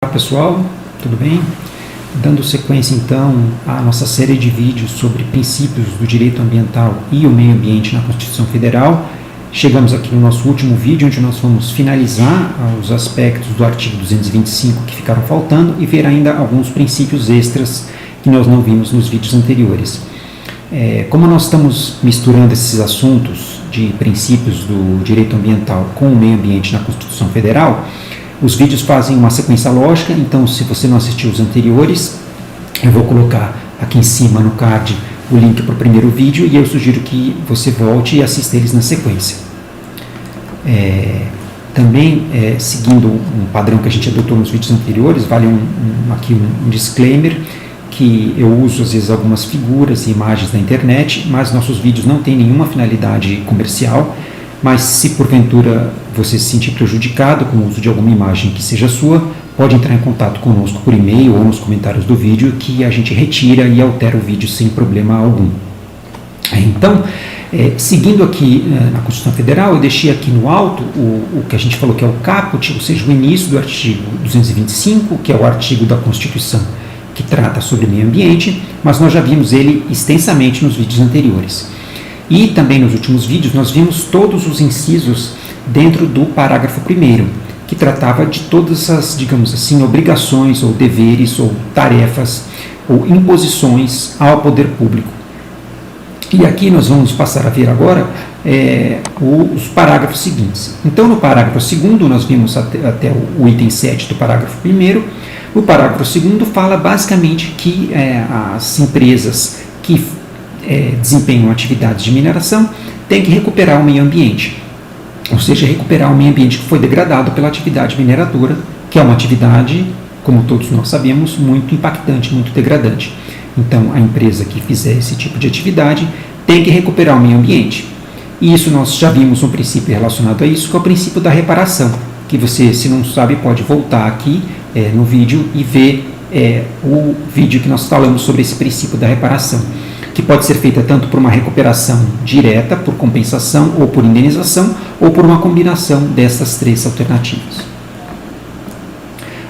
Olá pessoal, tudo bem? Dando sequência então à nossa série de vídeos sobre princípios do direito ambiental e o meio ambiente na Constituição Federal, chegamos aqui no nosso último vídeo, onde nós vamos finalizar os aspectos do artigo 225 que ficaram faltando e ver ainda alguns princípios extras que nós não vimos nos vídeos anteriores. Como nós estamos misturando esses assuntos de princípios do direito ambiental com o meio ambiente na Constituição Federal, os vídeos fazem uma sequência lógica, então se você não assistiu os anteriores, eu vou colocar aqui em cima no card o link para o primeiro vídeo e eu sugiro que você volte e assista eles na sequência. Também, seguindo um padrão que a gente adotou nos vídeos anteriores, vale aqui um disclaimer, que eu uso às vezes algumas figuras e imagens da internet, mas nossos vídeos não têm nenhuma finalidade comercial, mas se porventura você se sentir prejudicado com o uso de alguma imagem que seja sua, pode entrar em contato conosco por e-mail ou nos comentários do vídeo que a gente retira e altera o vídeo sem problema algum. Então, seguindo aqui na Constituição Federal, eu deixei aqui no alto o que a gente falou que é o caput, ou seja, o início do artigo 225, que é o artigo da Constituição que trata sobre meio ambiente, mas nós já vimos ele extensamente nos vídeos anteriores. E também nos últimos vídeos nós vimos todos os incisos dentro do parágrafo 1º, que tratava de todas as, digamos assim, obrigações ou deveres ou tarefas ou imposições ao poder público. E aqui nós vamos passar a ver agora os parágrafos seguintes. Então, no parágrafo 2º, nós vimos até o item 7 do parágrafo 1º. O parágrafo 2º fala basicamente que as empresas que desempenham atividades de mineração têm que recuperar o meio ambiente, ou seja, recuperar o meio ambiente que foi degradado pela atividade mineradora, que é uma atividade, como todos nós sabemos, muito impactante, muito degradante. Então, a empresa que fizer esse tipo de atividade tem que recuperar o meio ambiente. E isso nós já vimos um princípio relacionado a isso, que é o princípio da reparação, que você, se não sabe, pode voltar aqui no vídeo e ver o vídeo que nós falamos sobre esse princípio da reparação, que pode ser feita tanto por uma recuperação direta, por compensação ou por indenização, ou por uma combinação dessas três alternativas.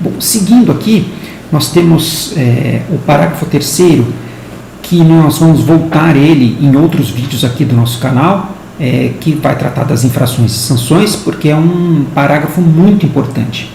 Bom, seguindo aqui, nós temos o parágrafo 3º, que nós vamos voltar ele em outros vídeos aqui do nosso canal, que vai tratar das infrações e sanções, porque é um parágrafo muito importante.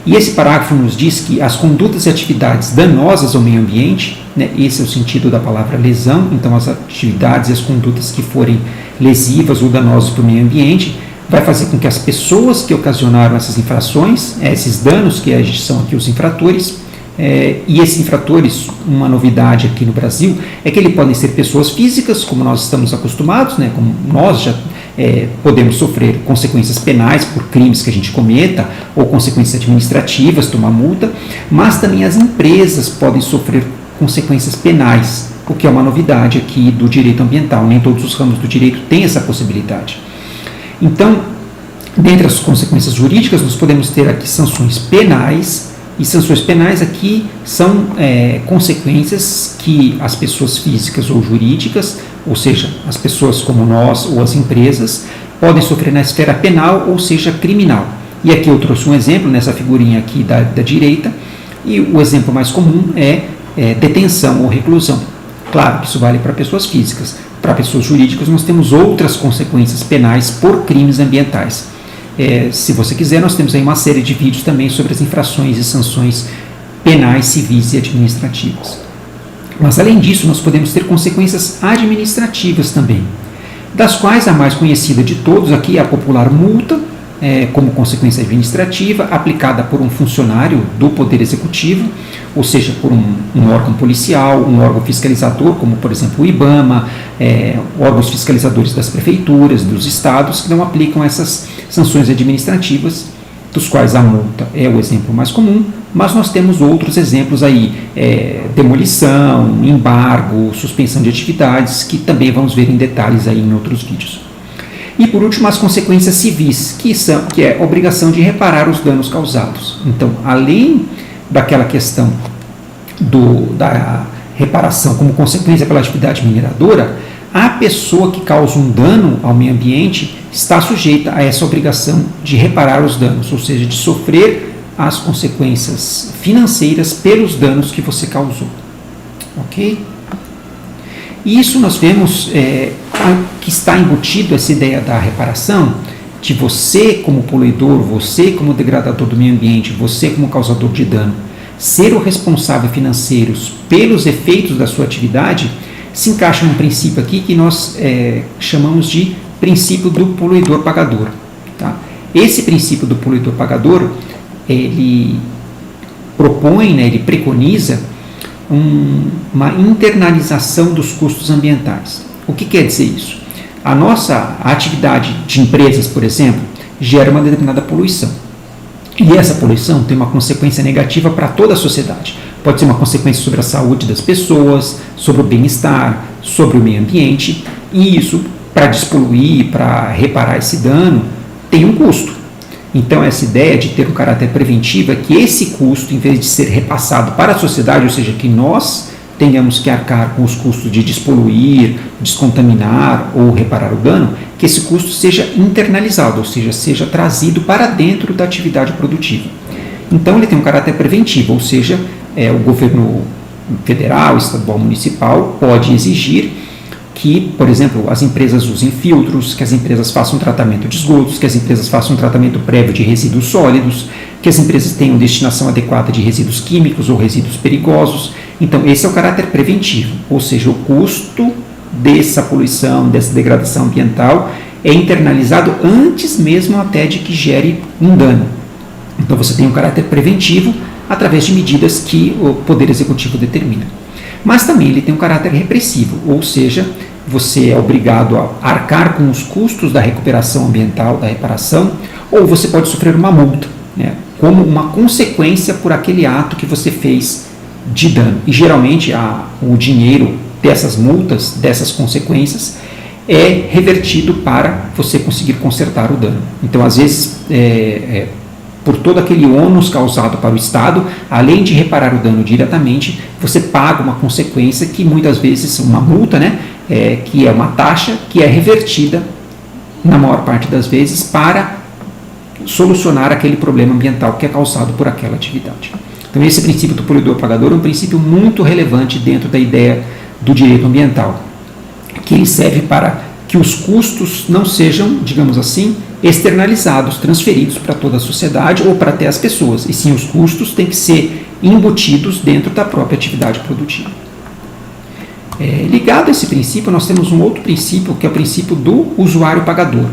E esse parágrafo nos diz que as condutas e atividades danosas ao meio ambiente, esse é o sentido da palavra lesão, então as atividades e as condutas que forem lesivas ou danosas para o meio ambiente, vai fazer com que as pessoas que ocasionaram essas infrações, esses danos que são aqui os infratores, e esses infratores, uma novidade aqui no Brasil, é que eles podem ser pessoas físicas, como nós estamos acostumados, como nós já podemos sofrer consequências penais por crimes que a gente cometa, ou consequências administrativas, tomar multa, mas também as empresas podem sofrer consequências penais, o que é uma novidade aqui do direito ambiental. Nem todos os ramos do direito têm essa possibilidade. Então, dentre as consequências jurídicas, nós podemos ter aqui sanções penais, e sanções penais aqui são consequências que as pessoas físicas ou jurídicas, ou seja, as pessoas como nós ou as empresas, podem sofrer na esfera penal, ou seja, criminal. E aqui eu trouxe um exemplo nessa figurinha aqui da direita, e o exemplo mais comum é detenção ou reclusão. Claro que isso vale para pessoas físicas. Para pessoas jurídicas nós temos outras consequências penais por crimes ambientais. Se você quiser, nós temos aí uma série de vídeos também sobre as infrações e sanções penais, civis e administrativas. Mas, além disso, nós podemos ter consequências administrativas também, das quais a mais conhecida de todos aqui é a popular multa, como consequência administrativa, aplicada por um funcionário do Poder Executivo, ou seja, por um órgão policial, um órgão fiscalizador, como por exemplo o IBAMA, órgãos fiscalizadores das prefeituras, dos estados, que não aplicam essas sanções administrativas, dos quais a multa é o exemplo mais comum, mas nós temos outros exemplos aí, demolição, embargo, suspensão de atividades, que também vamos ver em detalhes aí em outros vídeos. E por último, as consequências civis, que é a obrigação de reparar os danos causados. Então, além daquela questão da reparação como consequência pela atividade mineradora, a pessoa que causa um dano ao meio ambiente está sujeita a essa obrigação de reparar os danos, ou seja, de sofrer as consequências financeiras pelos danos que você causou. Ok? E isso nós vemos que está embutido essa ideia da reparação, de você como poluidor, você como degradador do meio ambiente, você como causador de dano, ser o responsável financeiro pelos efeitos da sua atividade, se encaixa num princípio aqui que nós chamamos de princípio do poluidor pagador. Tá? Esse princípio do poluidor pagador, ele propõe, ele preconiza uma internalização dos custos ambientais. O que quer dizer isso? A nossa atividade de empresas, por exemplo, gera uma determinada poluição. E essa poluição tem uma consequência negativa para toda a sociedade. Pode ser uma consequência sobre a saúde das pessoas, sobre o bem-estar, sobre o meio ambiente. E isso, para despoluir, para reparar esse dano, tem um custo. Então, essa ideia de ter um caráter preventivo é que esse custo, em vez de ser repassado para a sociedade, ou seja, que nós tenhamos que arcar com os custos de despoluir, descontaminar ou reparar o dano, que esse custo seja internalizado, ou seja, seja trazido para dentro da atividade produtiva. Então, ele tem um caráter preventivo, ou seja, o governo federal, estadual, municipal pode exigir que, por exemplo, as empresas usem filtros, que as empresas façam tratamento de esgotos, que as empresas façam um tratamento prévio de resíduos sólidos, que as empresas tenham destinação adequada de resíduos químicos ou resíduos perigosos. Então, esse é o caráter preventivo, ou seja, o custo dessa poluição, dessa degradação ambiental é internalizado antes mesmo até de que gere um dano. Então, você tem um caráter preventivo através de medidas que o Poder Executivo determina. Mas também ele tem um caráter repressivo, ou seja, você é obrigado a arcar com os custos da recuperação ambiental, da reparação, ou você pode sofrer uma multa, como uma consequência por aquele ato que você fez de dano. E geralmente o dinheiro dessas multas, dessas consequências, é revertido para você conseguir consertar o dano. Então, às vezes, por todo aquele ônus causado para o Estado, além de reparar o dano diretamente, você paga uma consequência que muitas vezes, uma multa, que é uma taxa que é revertida, na maior parte das vezes, para solucionar aquele problema ambiental que é causado por aquela atividade. Então, esse princípio do poluidor pagador é um princípio muito relevante dentro da ideia do direito ambiental, que ele serve para que os custos não sejam, digamos assim, externalizados, transferidos para toda a sociedade ou para até as pessoas, e sim os custos têm que ser embutidos dentro da própria atividade produtiva. Ligado a esse princípio, nós temos um outro princípio, que é o princípio do usuário pagador.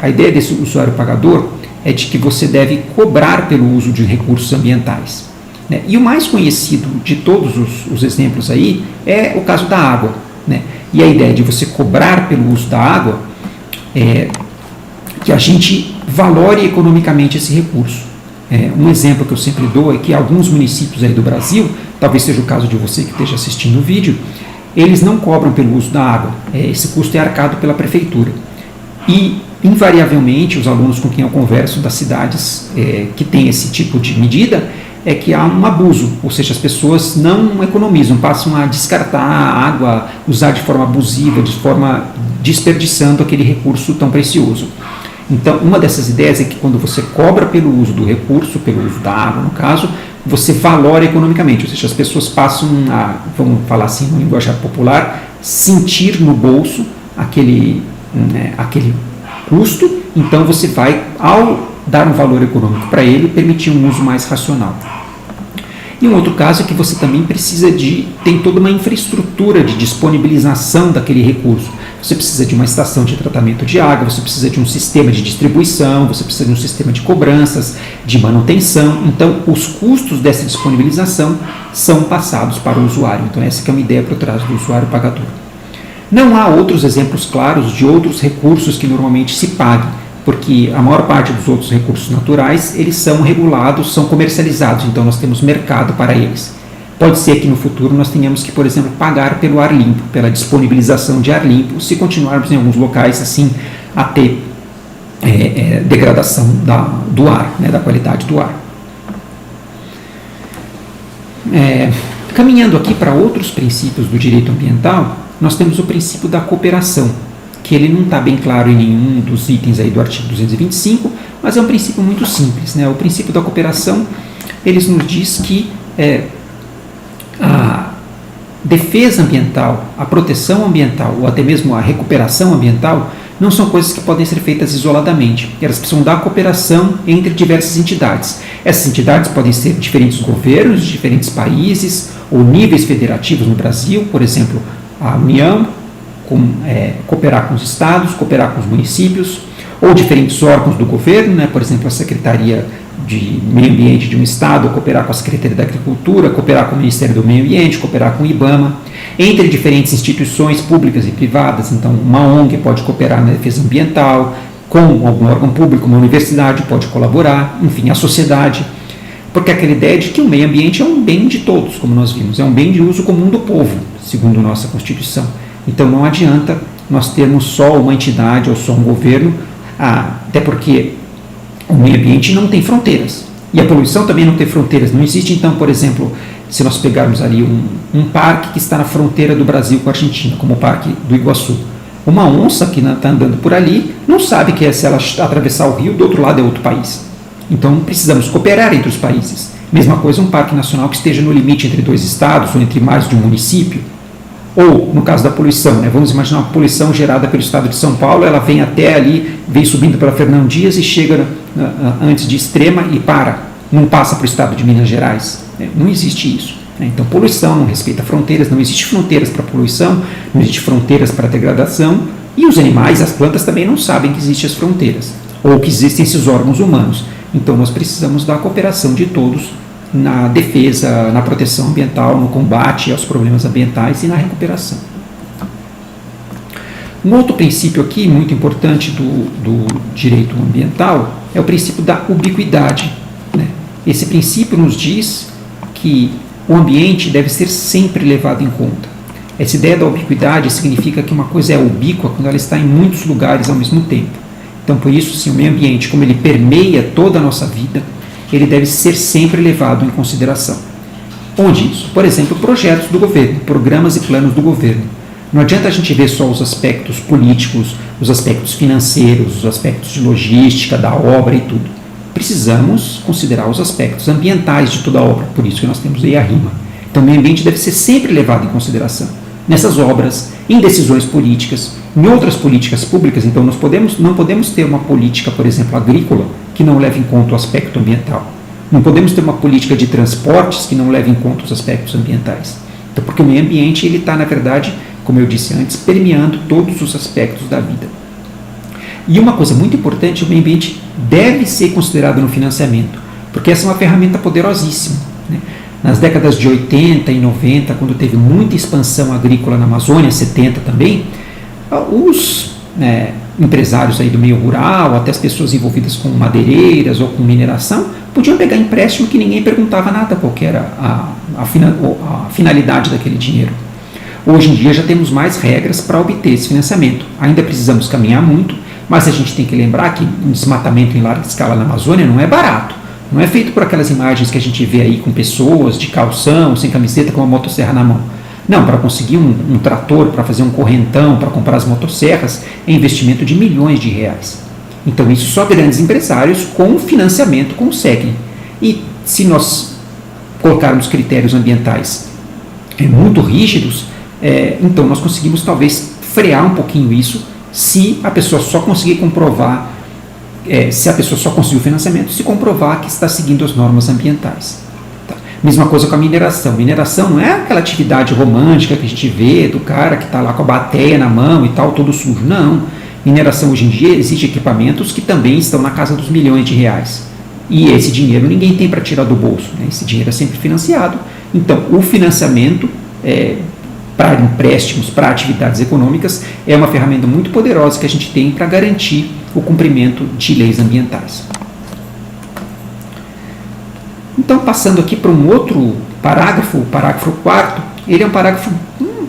A ideia desse usuário pagador é de que você deve cobrar pelo uso de recursos ambientais. E o mais conhecido de todos os exemplos aí é o caso da água. E a ideia de você cobrar pelo uso da água é que a gente valore economicamente esse recurso. Um exemplo que eu sempre dou é que alguns municípios aí do Brasil, talvez seja o caso de você que esteja assistindo o vídeo, eles não cobram pelo uso da água. Esse custo é arcado pela prefeitura. E, invariavelmente, os alunos com quem eu converso das cidades que têm esse tipo de medida, é que há um abuso, ou seja, as pessoas não economizam, passam a descartar a água, usar de forma abusiva, de forma desperdiçando aquele recurso tão precioso. Então, uma dessas ideias é que quando você cobra pelo uso do recurso, pelo uso da água, no caso, você valora economicamente, ou seja, as pessoas passam a, vamos falar assim, no linguajar popular, sentir no bolso aquele custo, então você vai, ao dar um valor econômico para ele, permitir um uso mais racional. E um outro caso é que você também tem toda uma infraestrutura de disponibilização daquele recurso. Você precisa de uma estação de tratamento de água, você precisa de um sistema de distribuição, você precisa de um sistema de cobranças, de manutenção. Então, os custos dessa disponibilização são passados para o usuário. Então, essa que é uma ideia por trás do usuário pagador. Não há outros exemplos claros de outros recursos que normalmente se paguem, porque a maior parte dos outros recursos naturais, eles são regulados, são comercializados, então nós temos mercado para eles. Pode ser que no futuro nós tenhamos que, por exemplo, pagar pelo ar limpo, pela disponibilização de ar limpo, se continuarmos em alguns locais assim a ter degradação do ar, da qualidade do ar. Caminhando aqui para outros princípios do direito ambiental, nós temos o princípio da cooperação, que ele não está bem claro em nenhum dos itens aí do artigo 225, mas é um princípio muito simples, né? O princípio da cooperação, ele nos diz que a defesa ambiental, a proteção ambiental ou até mesmo a recuperação ambiental não são coisas que podem ser feitas isoladamente. Elas precisam da cooperação entre diversas entidades. Essas entidades podem ser diferentes governos, diferentes países ou níveis federativos no Brasil, por exemplo, a União, cooperar com os estados, cooperar com os municípios, ou diferentes órgãos do governo, né? Por exemplo, a Secretaria de Meio Ambiente de um estado, cooperar com a Secretaria da Agricultura, cooperar com o Ministério do Meio Ambiente, cooperar com o IBAMA, entre diferentes instituições públicas e privadas. Então, uma ONG pode cooperar na defesa ambiental, com algum órgão público, uma universidade pode colaborar, enfim, a sociedade, porque aquela ideia de que o meio ambiente é um bem de todos, como nós vimos, é um bem de uso comum do povo, segundo nossa Constituição. Então, não adianta nós termos só uma entidade ou só um governo, até porque o meio ambiente não tem fronteiras. E a poluição também não tem fronteiras. Não existe, então, por exemplo, se nós pegarmos ali um parque que está na fronteira do Brasil com a Argentina, como o Parque do Iguaçu. Uma onça que está andando por ali não sabe que se ela atravessar o rio, do outro lado é outro país. Então, precisamos cooperar entre os países. Mesma coisa um parque nacional que esteja no limite entre dois estados ou entre mais de um município. Ou, no caso da poluição, né, vamos imaginar uma poluição gerada pelo estado de São Paulo, ela vem até ali, vem subindo pela Fernão Dias e chega antes de Extrema e não passa para o estado de Minas Gerais. Não existe isso. Então, poluição não respeita fronteiras, não existe fronteiras para poluição, não existe fronteiras para degradação, e os animais, as plantas também não sabem que existem as fronteiras, ou que existem esses órgãos humanos. Então, nós precisamos da cooperação de todos na defesa, na proteção ambiental, no combate aos problemas ambientais e na recuperação. Um outro princípio aqui, muito importante do direito ambiental, é o princípio da ubiquidade, né? Esse princípio nos diz que o ambiente deve ser sempre levado em conta. Essa ideia da ubiquidade significa que uma coisa é ubíqua quando ela está em muitos lugares ao mesmo tempo. Então, por isso, sim, o meio ambiente, como ele permeia toda a nossa vida, ele deve ser sempre levado em consideração. Onde isso? Por exemplo, projetos do governo, programas e planos do governo. Não adianta a gente ver só os aspectos políticos, os aspectos financeiros, os aspectos de logística, da obra e tudo. Precisamos considerar os aspectos ambientais de toda a obra, por isso que nós temos aí a RIMA. Então, o meio ambiente deve ser sempre levado em consideração. Nessas obras, em decisões políticas, em outras políticas públicas. Então, não podemos ter uma política, por exemplo, agrícola, que não leve em conta o aspecto ambiental. Não podemos ter uma política de transportes que não leve em conta os aspectos ambientais. Então, porque o meio ambiente ele está, na verdade, como eu disse antes, permeando todos os aspectos da vida. E uma coisa muito importante, o meio ambiente deve ser considerado no financiamento, porque essa é uma ferramenta poderosíssima, né? Nas décadas de 80 e 90, quando teve muita expansão agrícola na Amazônia, 70 também, os empresários aí do meio rural, até as pessoas envolvidas com madeireiras ou com mineração, podiam pegar empréstimo que ninguém perguntava nada qual que era a finalidade daquele dinheiro. Hoje em dia já temos mais regras para obter esse financiamento. Ainda precisamos caminhar muito, mas a gente tem que lembrar que um desmatamento em larga escala na Amazônia não é barato. Não é feito por aquelas imagens que a gente vê aí com pessoas de calção, sem camiseta, com uma motosserra na mão. Não, para conseguir um trator, para fazer um correntão, para comprar as motosserras, é investimento de milhões de reais. Então isso só grandes empresários com financiamento conseguem. E se nós colocarmos critérios ambientais muito rígidos, então nós conseguimos talvez frear um pouquinho isso, se a pessoa só conseguir comprovar, se a pessoa só conseguir o financiamento, se comprovar que está seguindo as normas ambientais. Tá? Mesma coisa com a mineração. Mineração não é aquela atividade romântica que a gente vê do cara que está lá com a bateia na mão e tal, todo sujo. Não. Mineração hoje em dia exige equipamentos que também estão na casa dos milhões de reais. E esse dinheiro ninguém tem para tirar do bolso, né? Esse dinheiro é sempre financiado. Então, o financiamento para empréstimos, para atividades econômicas, é uma ferramenta muito poderosa que a gente tem para garantir o cumprimento de leis ambientais. Então, passando aqui para um outro parágrafo, o parágrafo 4º, ele é um parágrafo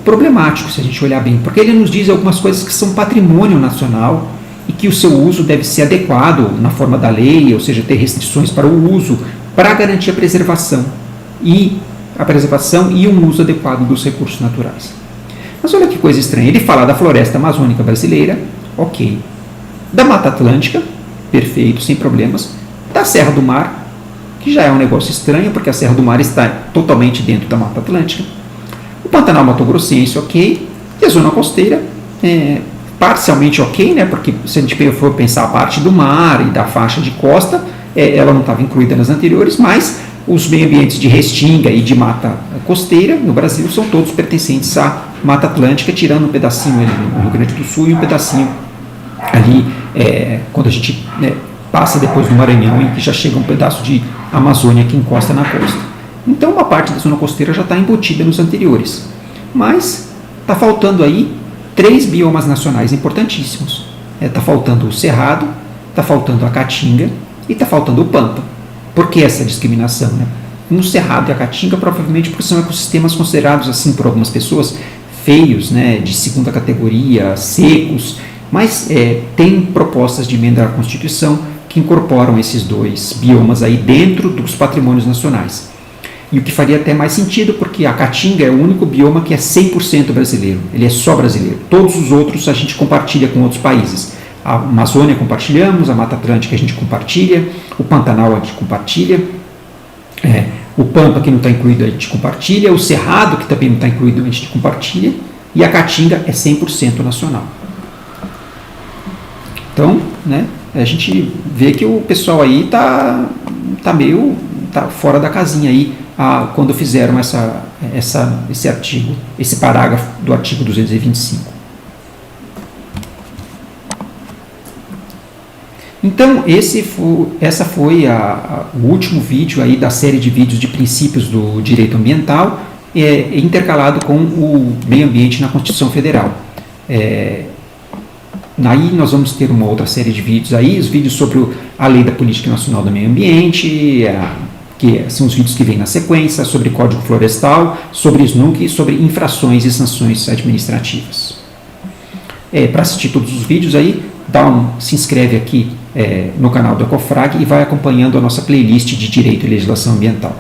problemático, se a gente olhar bem, porque ele nos diz algumas coisas que são patrimônio nacional e que o seu uso deve ser adequado na forma da lei, ou seja, ter restrições para o uso, para garantir a preservação e um uso adequado dos recursos naturais. Mas olha que coisa estranha, ele fala da floresta amazônica brasileira, ok, da Mata Atlântica, perfeito, sem problemas, da Serra do Mar, que já é um negócio estranho, porque a Serra do Mar está totalmente dentro da Mata Atlântica, o Pantanal Mato Grossense, ok, e a zona costeira, parcialmente ok, né, porque se a gente for pensar a parte do mar e da faixa de costa, ela não estava incluída nas anteriores, mas os meio ambientes de restinga e de mata costeira no Brasil são todos pertencentes à Mata Atlântica, tirando um pedacinho ali no Rio Grande do Sul e um pedacinho ali quando a gente passa depois do Maranhão, em que já chega um pedaço de Amazônia que encosta na costa. Então uma parte da zona costeira já está embutida nos anteriores, mas está faltando aí 3 biomas nacionais importantíssimos. Está faltando o Cerrado, está faltando a Caatinga e está faltando o Pampa. Por que essa discriminação? Né? No Cerrado e a Caatinga, provavelmente porque são ecossistemas considerados, assim, por algumas pessoas, feios, né, de segunda categoria, secos, mas tem propostas de emenda à Constituição que incorporam esses 2 biomas aí dentro dos patrimônios nacionais. E o que faria até mais sentido, porque a Caatinga é o único bioma que é 100% brasileiro, ele é só brasileiro. Todos os outros a gente compartilha com outros países. A Amazônia compartilhamos, a Mata Atlântica a gente compartilha, o Pantanal a gente compartilha, o Pampa que não está incluído a gente compartilha, o Cerrado que também não está incluído a gente compartilha, e a Caatinga é 100% nacional. Então, né, a gente vê que o pessoal aí está meio fora da casinha aí quando fizeram esse artigo, esse parágrafo do artigo 225. Então, essa foi o último vídeo aí da série de vídeos de princípios do direito ambiental, intercalado com o meio ambiente na Constituição Federal. Aí nós vamos ter uma outra série de vídeos aí, os vídeos sobre a Lei da Política Nacional do Meio Ambiente, que são os vídeos que vêm na sequência, sobre Código Florestal, sobre SNUC e sobre infrações e sanções administrativas. Para assistir todos os vídeos aí, se inscreve aqui no canal do Ecofrag e vai acompanhando a nossa playlist de Direito e Legislação Ambiental.